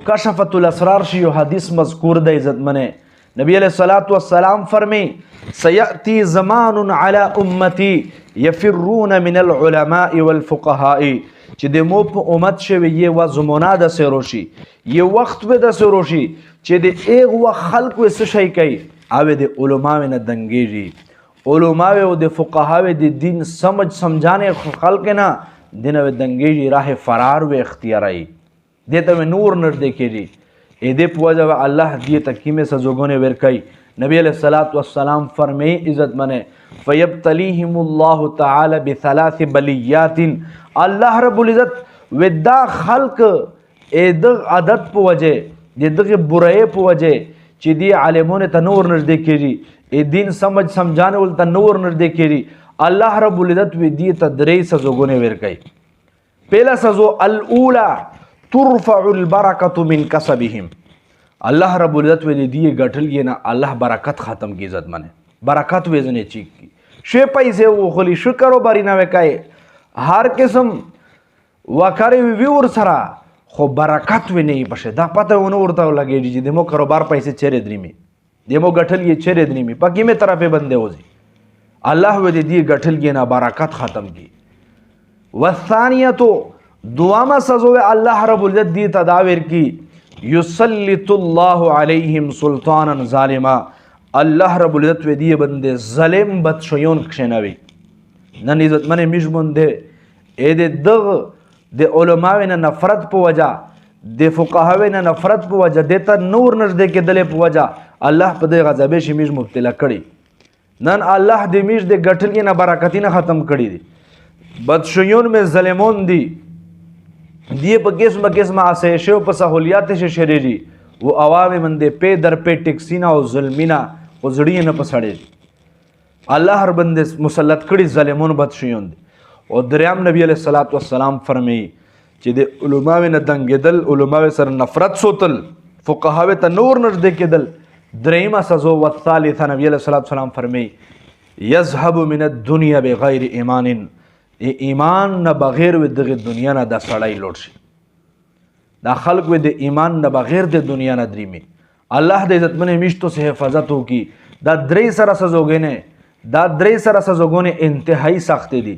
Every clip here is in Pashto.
کشفت الاسرار شی یو حدیث مذکور د عزت منه نبی علیہ الصلوۃ والسلام فرمی سیأتی زمان علی امتی یفرون من العلماء والفقهاء چې د مو په امت شوی یه و زمونه د سروشي یه وخت به د سروشي چې د ایغ و خلق و څه شي کوي او د علماء نه دنګيږي علماء او د فقها د دین سمجھانه خلق نه دین و دنګيږي راه فرار و اختیاري دیتا نور نر دیکھیږي اې دې پوجا الله دې تکیمه سزوګونه ور کوي نبی علیہ الصلوۃ والسلام فرمای عزت منه فیبتلیهم الله تعالی بثلاث بلیات الله رب العزت ودا خلق اې د عادت په وجه دغه برای په وجه چې دی عالمونه ته نور نر دیکھیږي اې دین سمجھانه ول ته نور نر دیکھیږي الله رب العزت وی دې ته درې سزوګونه ور کوي پہلا سزو الاولى ترفع البرکت من کسبهم الله رب العزت وی دی غټل نه الله برکت ختم کی عزت منه برکت وزنه چی کی شی پیسې و خلی شکر و بری نه وکای هر قسم وکړی وی ور سره خو برکت و نه پشه دا پته ونه ورته لګی چې دمو کاروبار پیسې چیرې درېمی دمو غټل یې چیرې درېمی پکې می طرفه بنده وځي الله وی دی غټل نه برکت ختم کی والثانیه دوامه سزو الله رب العزت دی تداویر کی یسلط الله علیہم سلطانا ظالما الله رب العزت دی بنده ظالم بدشیون کشنوی نن عزت منه میجمون ده اې د علماء نه نفرت په وجا د فقها نه نفرت په وجا دته نور نږدې کېدل په وجا الله په دې غضب شي میج مبتلا کړي نن الله دې میج د غټل نه برکتینه ختم کړي دي بدشیون میں ظالمون دی دیے په قسم آسایشو په سہولیات سے شریری وہ عوام مندے پے در پے ټیکسینا او ظلمینا او زړی نه پسړي الله هر بندے مسلط کړي ظالمون بدشیون او دریم نبی علیہ الصلوۃ والسلام فرمایي چې د علماء نه دنګدل علماء سره نفرت سوتل فقها ته نور نږدې کېدل دریم سزو والثالث نبی علیہ الصلوۃ والسلام فرمایي یذهب من الدنيا بغیر ایمان ایمان نه بغیر و دغه دنیا نه د سړی لوټ شي دا خلق و د ایمان نه بغیر د دنیا نه دریمي الله د عزت منه میشتو سے حفاظت وکي دا درې سره سزوګونه انتهایی سخت دي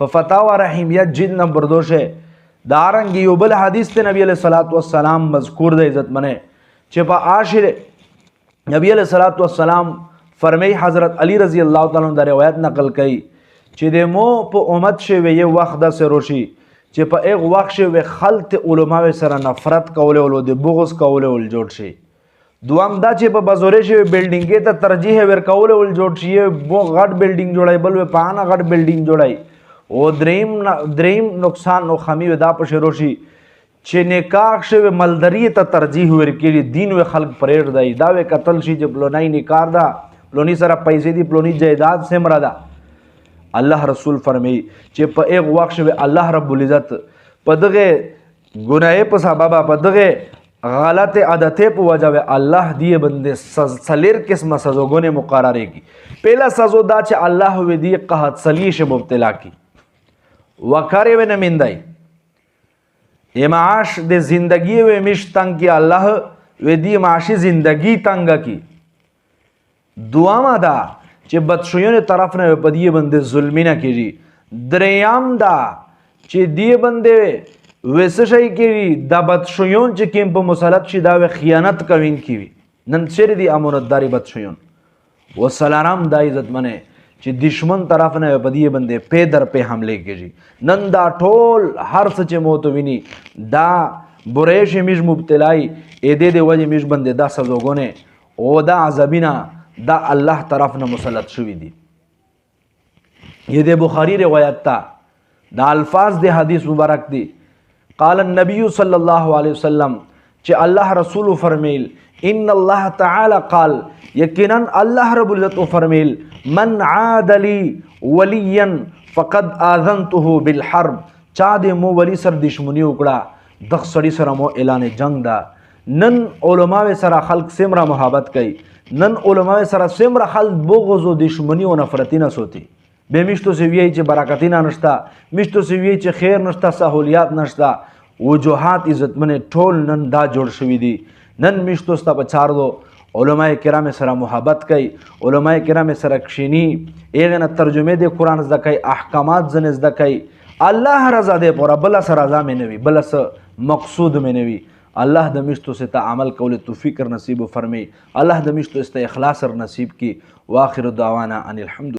ففتاوا رحیمیت جلد نمبر 2 دارنګ یو بل حدیث ته نبی علیہ الصلوۃ والسلام مذکور د عزت منه چې په عاشر نبی علیہ الصلوۃ والسلام فرمای حضرت علی رضی الله تعالی عنہ دا روایت نقل کړي چې د مو په امت شوی یو وخت د سروشي چې په ایغ وخت شوی خلط علماء سره نفرت کوله او د بغض کوله ول جوړ شي دوام دا چې په بازورې شوی بلډینګ ته ترجیح ور کوله ول جوړ شي بو غټ بلډینګ جوړای بل و پانا غټ بلډینګ جوړای او دریم نقصان او خمی ودا په شروشي چې نکاح شوی مالداری ته ترجیح ور کړي دین و خلق پرېړ دی دا و قتل شي چې پلونای نکاح دا پلونی سره پیسې دی پلونی جایداد سمرا دا الله رسول فرمایي چې په ایغ وخت شوی الله رب العزت په دغه ګناه په سبب په دغه غلط عادتې په وجه الله دی بنده سلیر قسم سزوګونه مقرره کی پہلا سزو دا چې الله و دی قحط سلیش مبتلا کی وکړې و نه میندای معاش د زندگی و مش تنگ کی الله و دی معاشی زندگی تنگ کی دوامه دا چې بدشویون طرف نه په دی بنده ظلمینه کیږي دریام دا چې دی بنده وسه شي کیږي د بدشویون چې کوم په مسلط شي دا خیانت کوین کیوي نن چیرې دی امانتداري بدشویون وسلام د عزت منه چې دشمن طرف نه په دی بنده په در په حمله کیږي نن دا ټول هر څه چې موت ویني دا بریش میج مبتلای اې دې وجه میج بنده دا سزوګونه او دا عذابینا دا الله طرف نه مسلط شوی دی یہ دے بخاری روایت تا دا الفاظ دے حدیث مبارک دی قال النبی صلی اللہ علیہ وسلم چې الله رسول فرمیل ان الله تعالی قال یقینا الله رب العزت فرمیل من عاد لی ولیا فقد آذنته بالحرب چا دې مو ولی سر دشمنی وکړه دغ سړی سره مو اعلان جنگ دا نن علماء سره خلق سمره محبت کوي نن علماء سره سمره خلق بغض و دشمنی و نفرتی نه سوتی به میشتو سی وی چې برکتی نه نشتا میشتو سی وی چې خیر نشتا سہولیات نشتا وجوهات عزتمن ټول نن دا جوړ شوي دي. نن میشتو ستا په چار دو علماء کرام سره محبت کوي، علماء کرام سره کښینی، هغې نه ترجمې د قرآن زده کوي، احکامات ځنې زده کوي. الله رضا دی پوره، بله څه رضا مې نه وي، بله څه مقصود مې نه وي. الله د میشتو ستا عمل کول توفیق نصیب فرمی، الله د میشتو ستا اخلاص نصیب کی. واخر دعوانا ان الحمد